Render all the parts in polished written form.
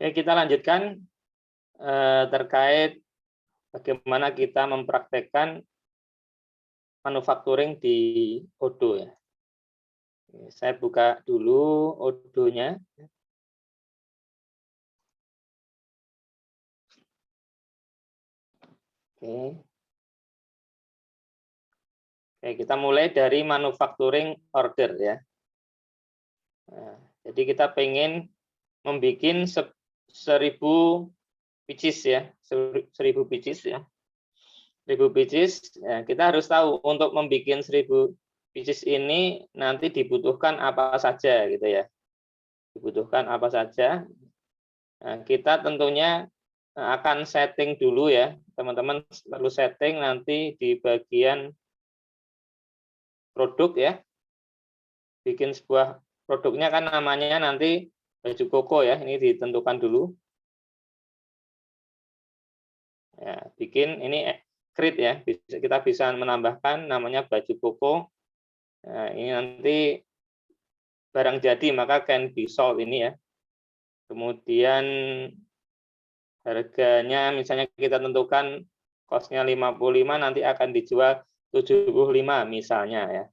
Oke, kita lanjutkan terkait bagaimana kita mempraktekkan manufacturing di Odoo ya. Saya buka dulu Odoo-nya. Oke. Oke, kita mulai dari manufacturing order ya. Nah, jadi kita pengen membuat 1000 pieces ya, 1000 pieces ya. 1000 pieces, ya, kita harus tahu untuk membuat 1000 pieces ini nanti dibutuhkan apa saja gitu ya. Dibutuhkan apa saja. Nah, kita tentunya akan setting dulu ya, teman-teman perlu setting nanti di bagian produk ya. Bikin sebuah produknya kan namanya nanti baju koko ya, ini ditentukan dulu. Ya, bikin ini create ya, kita bisa menambahkan namanya baju koko. Nah, ini nanti barang jadi maka can be sold ini ya. Kemudian harganya misalnya kita tentukan cost-nya 55, nanti akan dijual 75 misalnya ya.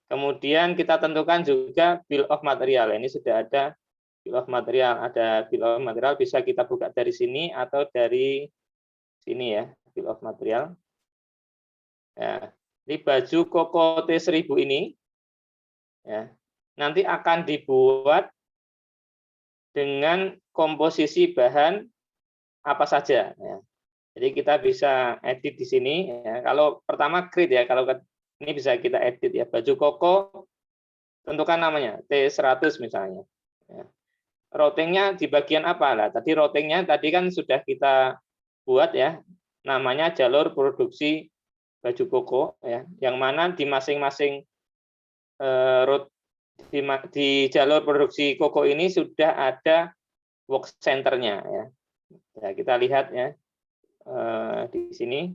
Kemudian kita tentukan juga bill of material. Ini sudah ada bill of material, ada bill of material bisa kita buka dari sini atau dari sini ya, bill of material. Ya, ini baju koko T1000 ini ya, nanti akan dibuat dengan komposisi bahan apa saja ya. Jadi kita bisa edit di sini ya. Kalau pertama create ya, kalau ini bisa kita edit ya, baju koko tentukan namanya T100 misalnya ya. Routingnya di bagian apa lah? Tadi routingnya tadi kan sudah kita buat ya, namanya jalur produksi baju koko ya, yang mana di masing-masing di jalur produksi koko ini sudah ada work center-nya ya. Ya, kita lihat ya di sini.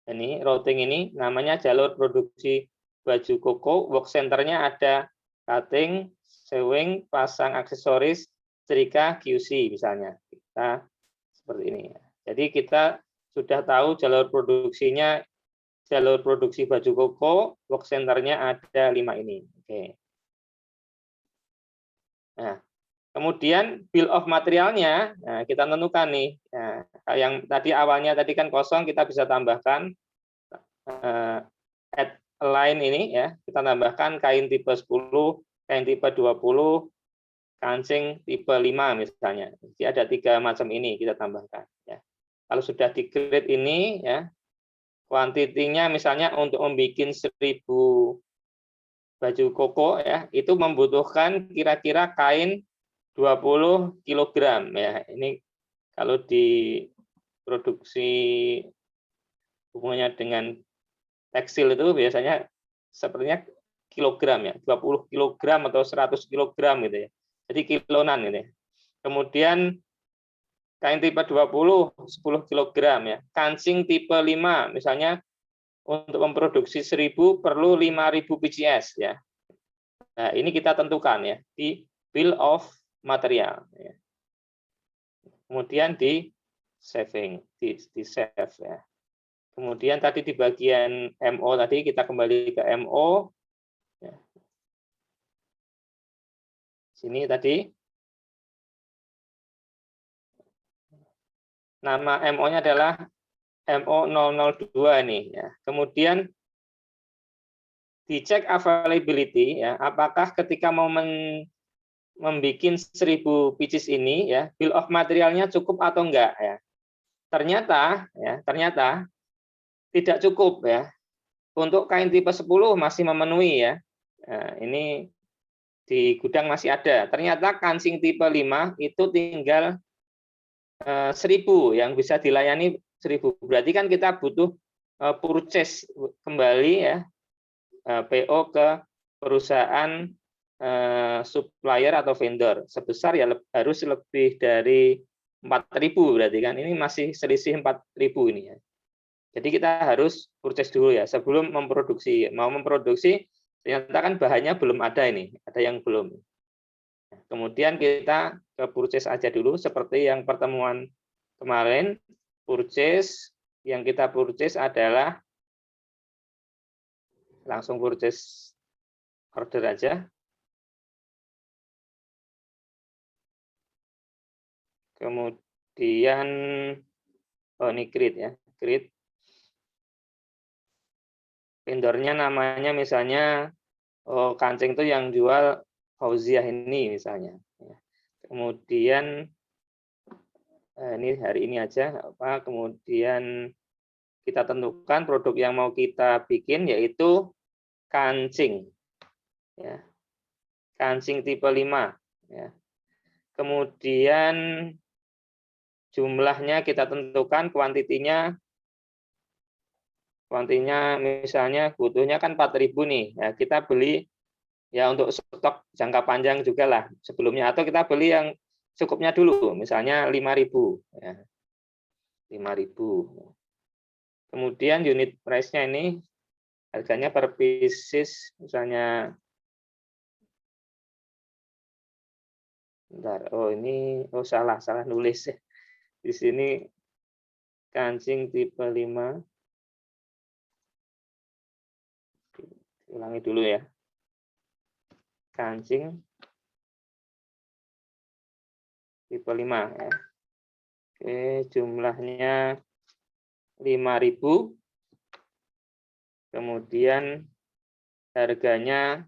Ini routing ini namanya jalur produksi baju koko, work center-nya ada cutting, sewing, pasang aksesoris, setrika, QC misalnya. Kita seperti ini ya. Jadi kita sudah tahu jalur produksinya, jalur produksi baju koko, work center-nya ada 5 ini. Oke. Nah, kemudian bill of materialnya, nah, kita tentukan nih. Nah, yang tadi awalnya tadi kan kosong, kita bisa tambahkan add line ini ya. Kita tambahkan kain tipe 10, kain tipe 20, kancing tipe 5 misalnya. Jadi ada 3 macam ini kita tambahkan ya. Kalau sudah di grade ini ya, kuantitinya misalnya untuk membuat 1000 baju koko ya, itu membutuhkan kira-kira kain 20 kg ya. Ini kalau diproduksi hubungannya dengan tekstil itu biasanya sepertinya kilogram ya, 20 kg atau 100 kg gitu ya. Jadi kilonan gitu ya. Kemudian kain tipe 20 10 kg ya. Kancing tipe 5 misalnya untuk memproduksi 1000 perlu 5000 PCS ya. Nah, ini kita tentukan ya di bill of material ya. Kemudian di saving, di save ya. Kemudian tadi di bagian MO tadi kita kembali ke MO. Ya. Sini tadi nama MO-nya adalah MO002 nih ya. Kemudian dicek availability ya, apakah ketika mau membuat 1000 pieces ini ya, bill of materialnya cukup atau enggak ya. Ternyata tidak cukup ya. Untuk kain tipe 10 masih memenuhi ya. Nah, ini di gudang masih ada. Ternyata kancing tipe 5 itu tinggal 1000 yang bisa dilayani 1000. Berarti kan kita butuh purchase kembali ya, PO ke perusahaan supplier atau vendor sebesar ya harus lebih dari 4000 berarti kan ini masih selisih 4000 ini ya. Jadi kita harus purchase dulu ya sebelum memproduksi. Mau memproduksi ternyata kan bahannya belum ada ini, ada yang belum. Kemudian kita ke purchase aja dulu, seperti yang pertemuan kemarin. Purchase, yang kita purchase adalah langsung purchase order aja. Kemudian, oh ini create ya, create. Vendornya namanya misalnya, oh, kancing itu yang jual Fauziah ini misalnya. Kemudian ini hari ini aja, apa? Kemudian kita tentukan produk yang mau kita bikin yaitu kancing, ya, kancing tipe 5. Ya. Kemudian jumlahnya kita tentukan, kuantitinya misalnya butuhnya kan 4.000 nih, ya, kita beli ya untuk stok jangka panjang juga lah sebelumnya, atau kita beli yang cukupnya dulu, misalnya 5.000. Ya. 5.000. Kemudian unit price-nya ini harganya per pieces, misalnya, bentar, oh ini, oh salah nulis ya. Di sini kancing tipe 5. Ulangi dulu ya. Kancing tipe 5 ya. Oke, jumlahnya 5.000. Kemudian harganya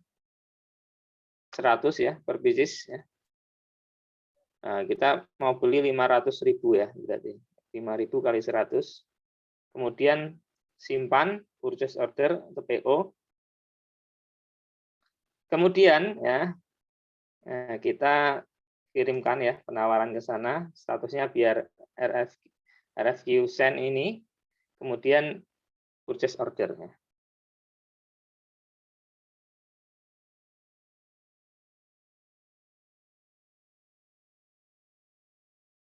100 ya per pieces ya. Nah, kita mau beli 500.000 ya, berarti 5.000 kali 100. Kemudian simpan purchase order atau PO. Kemudian ya kita kirimkan ya penawaran ke sana, statusnya biar RFQ send ini, kemudian purchase order ya.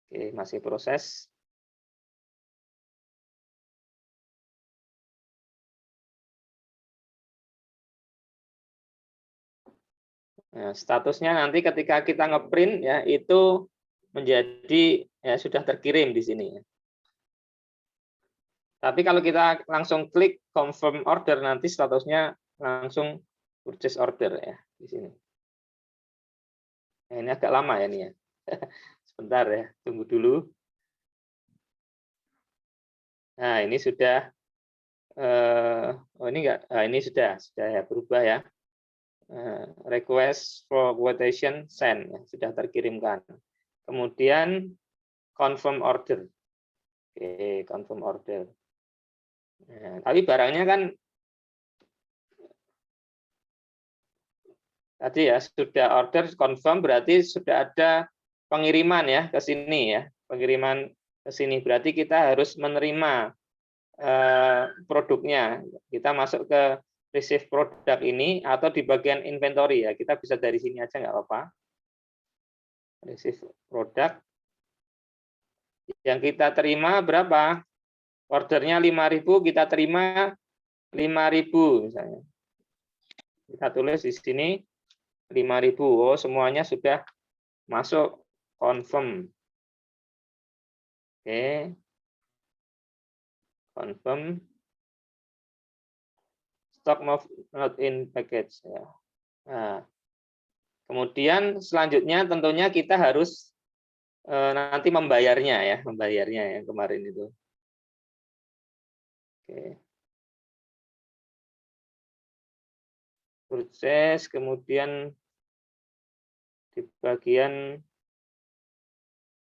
Oke, masih proses. Nah, statusnya nanti ketika kita ngeprint ya itu menjadi ya sudah terkirim di sini. Tapi kalau kita langsung klik confirm order nanti statusnya langsung purchase order ya di sini. Nah, ini agak lama ya ini ya. Sebentar ya, tunggu dulu. Nah, ini sudah oh ini enggak, nah, ini sudah ya berubah ya. Request for quotation send ya, sudah terkirimkan. Kemudian confirm order. Oke, confirm order. Nah, tapi barangnya kan tadi ya sudah order confirm, berarti sudah ada pengiriman ya ke sini ya, pengiriman ke sini. Berarti kita harus menerima produknya. Kita masuk ke receive produk ini atau di bagian inventory ya. Kita bisa dari sini aja nggak apa-apa. Receive produk. Yang kita terima berapa? Ordernya 5.000, kita terima 5.000 misalnya. Kita tulis di sini 5.000. Oh, semuanya sudah masuk confirm. Oke. Confirm. Stock not in package ya. Nah, kemudian selanjutnya tentunya kita harus nanti membayarnya ya, membayarnya yang kemarin itu. Oke. Purchase, kemudian di bagian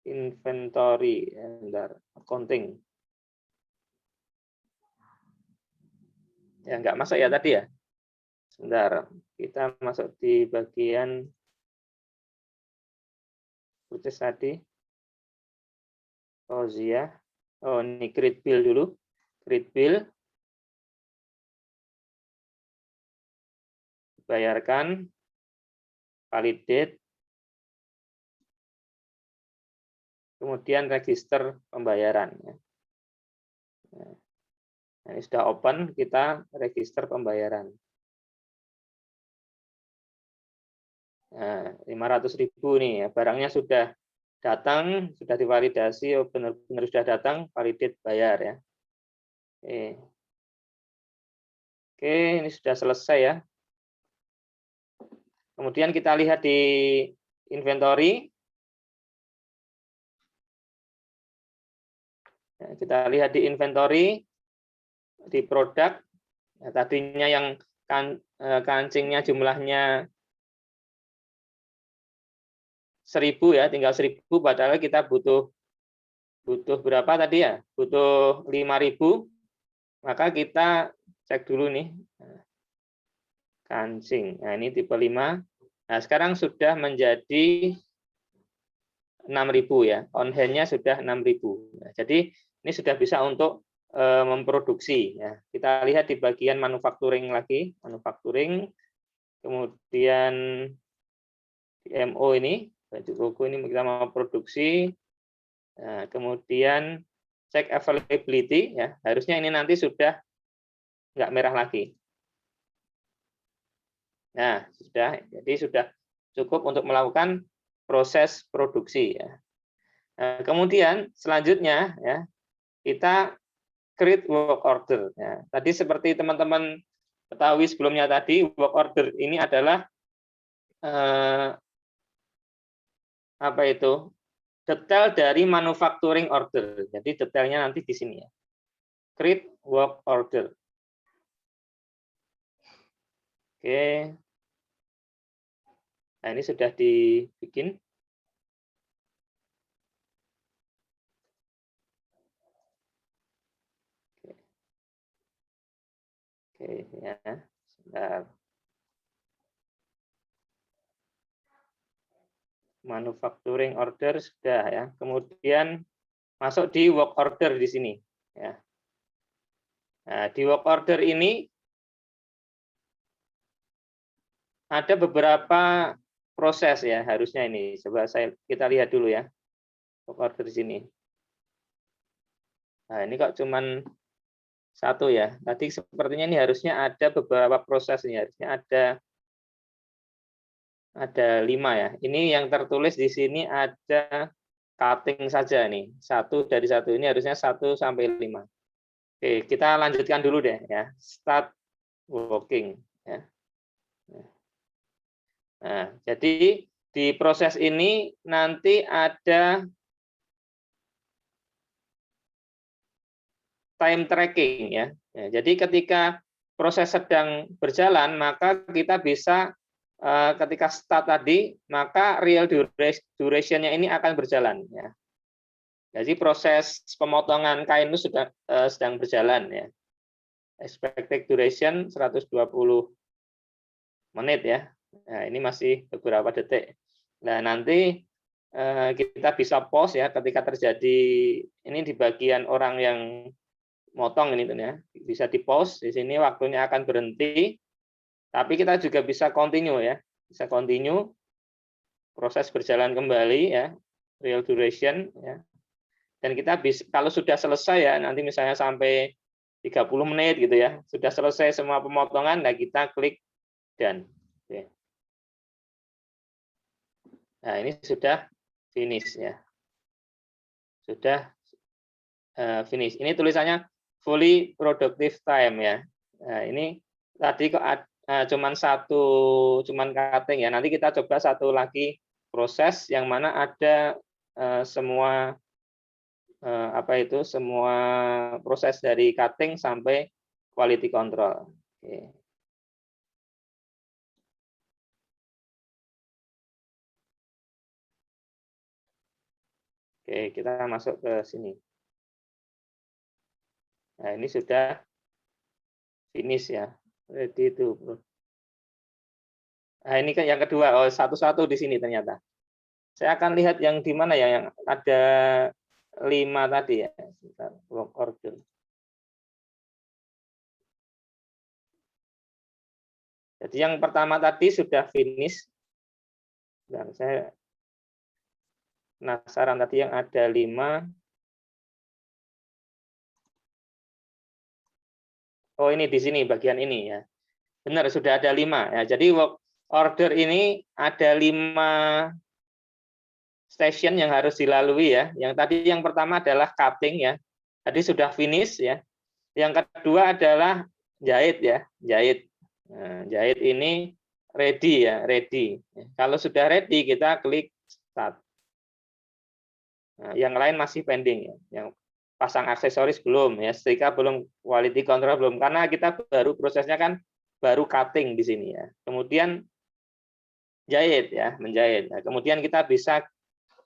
inventory, bentar, accounting. Ya nggak masuk ya tadi ya. Sebentar, kita masuk di bagian purchase tadi. Oh iya. Oh ini create bill dulu. Create bill. Bayarkan. Validate. Kemudian register pembayaran. Nah, ini sudah open, kita register pembayaran. Nah, 500.000 nih ya, barangnya sudah datang, sudah divalidasi, oh benar-benar sudah datang, validate bayar ya. Oke. Oke, ini sudah selesai ya. Kemudian kita lihat di inventory. Kita lihat di inventory, di produk. Ya, tadinya yang kancingnya jumlahnya 1.000 ya, tinggal 1.000, padahal kita butuh berapa tadi ya? Butuh 5.000. Maka kita cek dulu nih. Kancing. Nah, ini tipe 5. Nah, sekarang sudah menjadi 6.000 ya. On hand-nya sudah 6.000. Nah, jadi ini sudah bisa untuk memproduksi ya. Kita lihat di bagian manufacturing lagi, manufacturing. Kemudian di MO ini, baju koko ini kita mau produksi. Nah, kemudian cek availability ya. Harusnya ini nanti sudah nggak merah lagi. Nah, sudah, jadi sudah cukup untuk melakukan proses produksi ya. Nah, kemudian selanjutnya ya, kita create work order ya. Tadi seperti teman-teman ketahui sebelumnya tadi, work order ini adalah apa itu? Detail dari manufacturing order. Jadi detailnya nanti di sini ya. Create work order. Oke. Nah, ini sudah dibikin. Oke, ya. Sebentar. Manufacturing order sudah ya. Kemudian masuk di work order di sini ya. Nah, di work order ini ada beberapa proses ya, harusnya ini. Coba kita lihat dulu ya. Work order di sini. Nah, ini kok cuman satu ya. Tadi sepertinya ini harusnya ada beberapa proses ini, harusnya ada 5 ya. Ini yang tertulis di sini ada cutting saja nih. Satu dari satu ini harusnya 1 sampai 5. Oke, kita lanjutkan dulu deh ya. Start working ya. Nah, jadi di proses ini nanti ada time tracking ya. Jadi ketika proses sedang berjalan, maka kita bisa ketika start tadi, maka real duration-nya ini akan berjalan ya. Jadi proses pemotongan kain itu sudah sedang berjalan ya. Expected duration 120 menit ya. Nah, ini masih beberapa detik. Nah, nanti kita bisa pause ya ketika terjadi ini di bagian orang yang motong ini tuh ya. Bisa di pause, di sini waktunya akan berhenti. Tapi kita juga bisa continue ya. Bisa continue proses berjalan kembali ya. Real duration ya. Dan kita bisa kalau sudah selesai ya, nanti misalnya sampai 30 menit gitu ya. Sudah selesai semua pemotongan, nah kita klik done. Oke. Nah, ini sudah finish ya. Sudah finish. Ini tulisannya fully productive time ya. Nah, ini tadi kok cuman cutting ya. Nanti kita coba satu lagi proses yang mana ada semua semua proses dari cutting sampai quality control. Oke. Oke, kita masuk ke sini. Nah, ini sudah finish ya. Ready to. Nah, ini kan yang kedua. Oh, satu-satu di sini ternyata. Saya akan lihat yang di mana ya, yang ada 5 tadi ya. Work order. Jadi yang pertama tadi sudah finish. Dan saya penasaran tadi yang ada 5. Oh, ini di sini bagian ini ya. Benar, sudah ada 5 ya. Jadi order ini ada 5 station yang harus dilalui ya. Yang pertama adalah cutting ya. Tadi sudah finish ya. Yang kedua adalah jahit ya, jahit. Nah, jahit ini ready ya, ready. Kalau sudah ready kita klik start. Nah, yang lain masih pending ya. Yang pasang aksesoris belum ya, setrika belum, quality control belum, karena kita baru prosesnya kan baru cutting di sini ya. Kemudian jahit ya, menjahit. Nah, kemudian kita bisa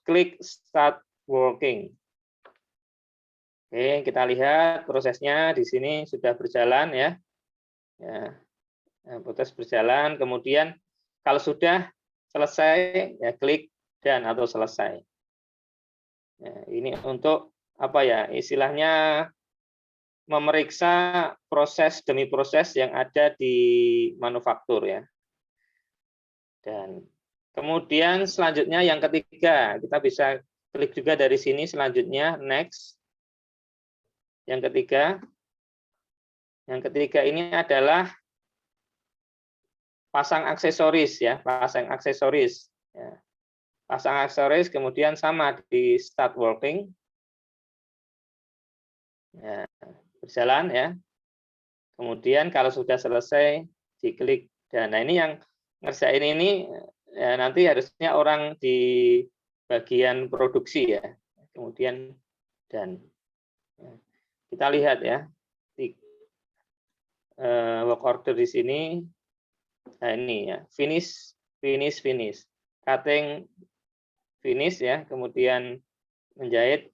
klik start working. Oke, kita lihat prosesnya di sini sudah berjalan ya. Ya, proses berjalan. Kemudian kalau sudah selesai ya klik dan atau selesai. Ya, ini untuk apa ya? Istilahnya memeriksa proses demi proses yang ada di manufaktur ya. Dan kemudian selanjutnya yang ketiga, kita bisa klik juga dari sini selanjutnya next. Yang ketiga ini adalah pasang aksesoris ya, pasang aksesoris. Ya. Pasang aksesoris kemudian sama di start working. Ya, berjalan ya. Kemudian kalau sudah selesai diklik dan nah ini yang ngerjain ini ya, nanti harusnya orang di bagian produksi ya. Kemudian dan ya, kita lihat ya di work order di sini. Nah ini ya finish, cutting finish ya, kemudian menjahit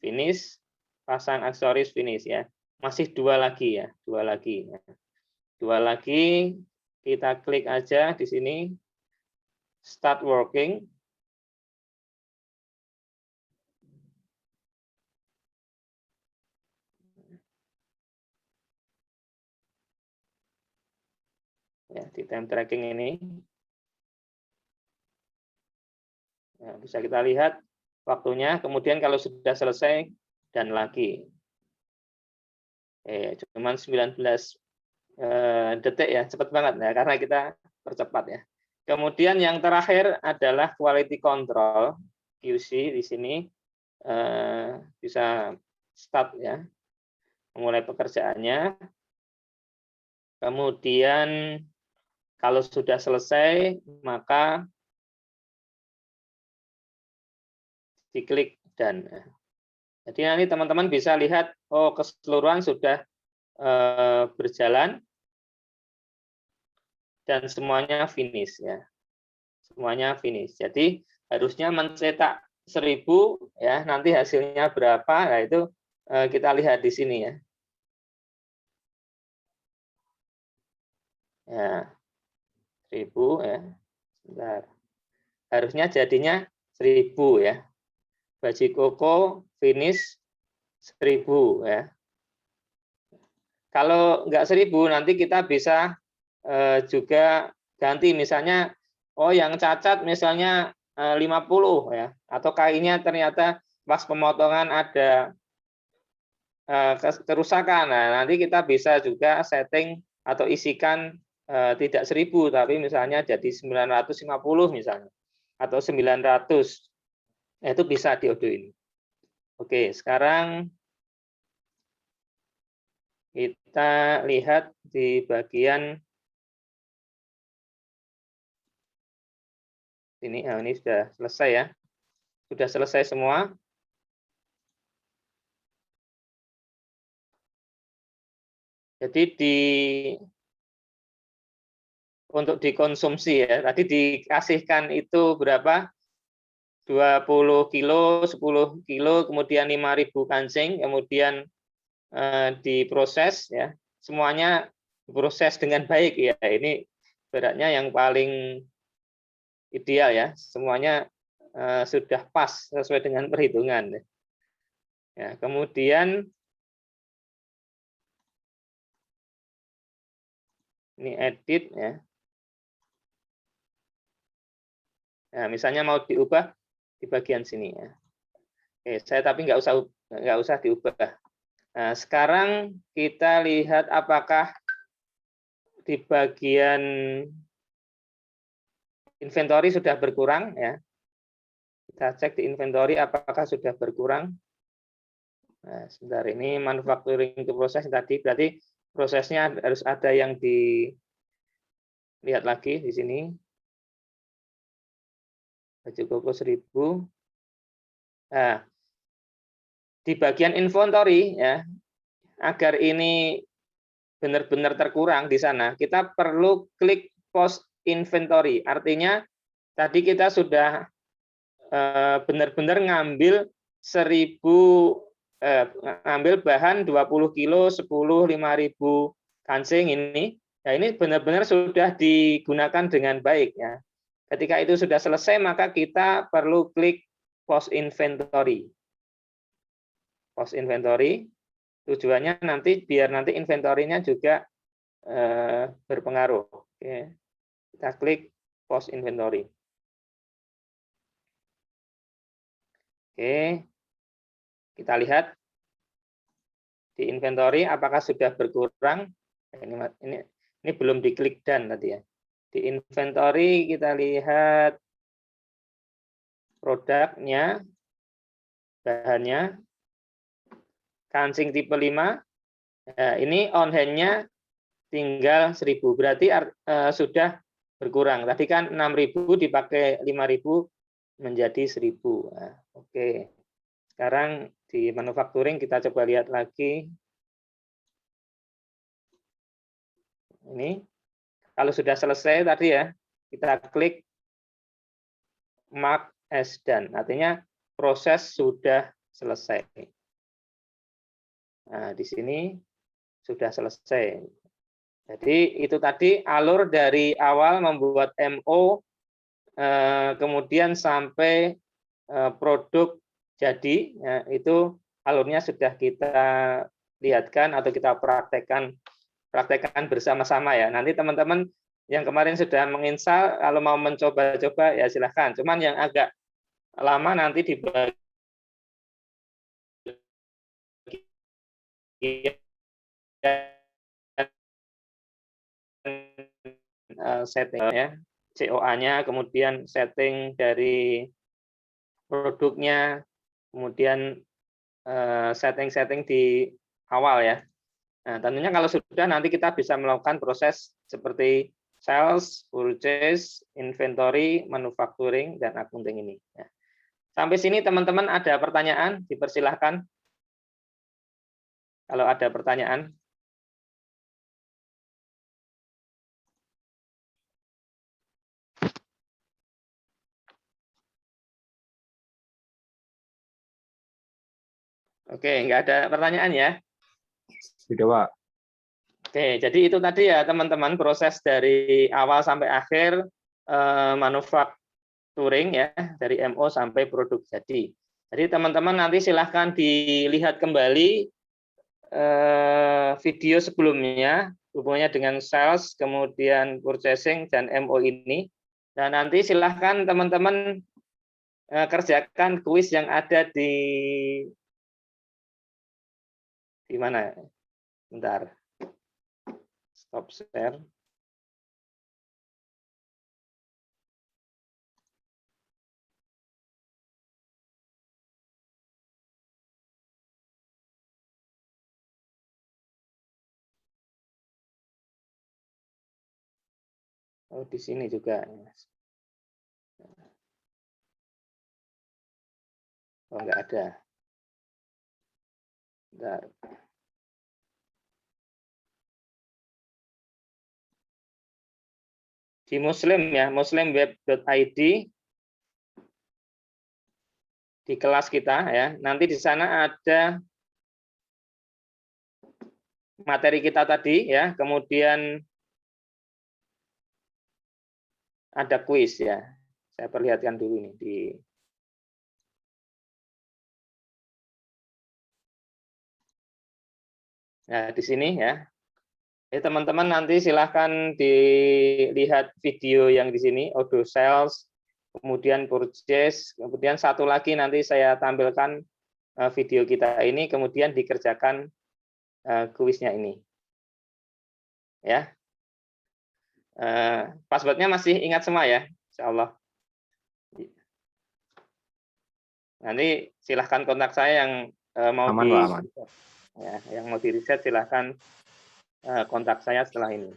finish, pasang aksesoris finish ya. Masih 2 lagi ya, 2 lagi. 2 lagi kita klik aja di sini start working. Ya, di time tracking ini. Nah, bisa kita lihat waktunya, kemudian kalau sudah selesai dan lagi. Cuman 19 detik ya, cepat banget ya karena kita percepat ya. Kemudian yang terakhir adalah quality control QC di sini bisa start ya, memulai pekerjaannya. Kemudian kalau sudah selesai maka diklik dan jadi nanti teman-teman bisa lihat oh keseluruhan sudah berjalan dan semuanya finish ya. Semuanya finish. Jadi harusnya mencetak 1000 ya, nanti hasilnya berapa? Nah, itu kita lihat di sini ya. Ya. 1000 ya. Sebentar. Harusnya jadinya 1000 ya. Baji koko finish 1000 ya. Kalau enggak 1000 nanti kita bisa juga ganti misalnya oh yang cacat misalnya 50 ya atau kainnya ternyata pas pemotongan ada kerusakan. Nah, nanti kita bisa juga setting atau isikan tidak 1000 tapi misalnya jadi 950 misalnya atau 900. Nah, itu bisa diodo ini. Oke, sekarang kita lihat di bagian ini. Nah, ini sudah selesai ya. Sudah selesai semua. Jadi untuk dikonsumsi ya, tadi dikasihkan itu berapa? 20 kilo, 10 kilo, kemudian 5.000 kancing, kemudian diproses ya. Semuanya diproses dengan baik ya. Ini beratnya yang paling ideal ya. Semuanya sudah pas sesuai dengan perhitungan. Ya, kemudian ini edit ya. Nah, misalnya mau diubah di bagian sini ya. Oke, saya tapi nggak usah diubah. Nah, sekarang kita lihat apakah di bagian inventory sudah berkurang ya. Kita cek di inventory apakah sudah berkurang. Nah, sebentar, ini manufacturing to process tadi, berarti prosesnya harus ada yang dilihat lagi di sini. Baju koko 1000. Nah, di bagian inventory ya, agar ini benar-benar terkurang di sana, kita perlu klik post inventory. Artinya tadi kita sudah benar-benar ngambil 1000 ngambil bahan 20 kilo, 10, 5.000 kancing ini. Ya, ini benar-benar sudah digunakan dengan baik ya. Ketika itu sudah selesai, maka kita perlu klik post inventory. Post inventory tujuannya nanti biar nanti inventory-nya juga berpengaruh. Oke. Kita klik post inventory. Oke. Kita lihat di inventory apakah sudah berkurang. Ini belum diklik dan tadi ya. Di inventory kita lihat produknya, bahannya, kancing tipe 5. Nah, ini on hand-nya tinggal 1000. Berarti sudah berkurang. Tadi kan 6.000 dipakai 5.000 menjadi 1.000. Nah, oke. Sekarang di manufacturing kita coba lihat lagi. Ini kalau sudah selesai tadi ya, kita klik mark as done. Artinya proses sudah selesai. Nah, di sini sudah selesai. Jadi itu tadi alur dari awal membuat MO, kemudian sampai produk jadi, ya, itu alurnya sudah kita lihatkan atau kita praktekkan bersama-sama ya. Nanti teman-teman yang kemarin sudah menginstal, kalau mau mencoba-coba ya silahkan. Cuman yang agak lama nanti di bagian setting ya, COA-nya, kemudian setting dari produknya, kemudian setting-setting di awal ya. Nah, tentunya kalau sudah nanti kita bisa melakukan proses seperti sales, purchase, inventory, manufacturing, dan accounting ini. Ya. Sampai sini teman-teman ada pertanyaan, dipersilahkan. Kalau ada pertanyaan. Oke, nggak ada pertanyaan ya? Tidak, Pak. Oke, jadi itu tadi ya teman-teman proses dari awal sampai akhir manufacturing ya, dari MO sampai produk jadi. Jadi teman-teman nanti silahkan dilihat kembali video sebelumnya hubungannya dengan sales, kemudian purchasing dan MO ini. Dan nanti silahkan teman-teman kerjakan kuis yang ada di mana? Bentar. Stop share. Oh, di sini juga. Oh, enggak ada. Bentar. Di Muslim ya, muslimweb.id, di kelas kita ya. Nanti di sana ada materi kita tadi ya, kemudian ada kuis ya. Saya perlihatkan dulu nih di di sini ya. Teman-teman nanti silahkan dilihat video yang di sini, auto sales, kemudian purchase, kemudian satu lagi nanti saya tampilkan video kita ini, kemudian dikerjakan kuisnya ini. Ya. Passwordnya masih ingat semua ya? Insya Allah. Nanti silahkan kontak saya yang mau Aman, Pak, aman. ya, yang mau di riset silahkan kontak saya setelah ini.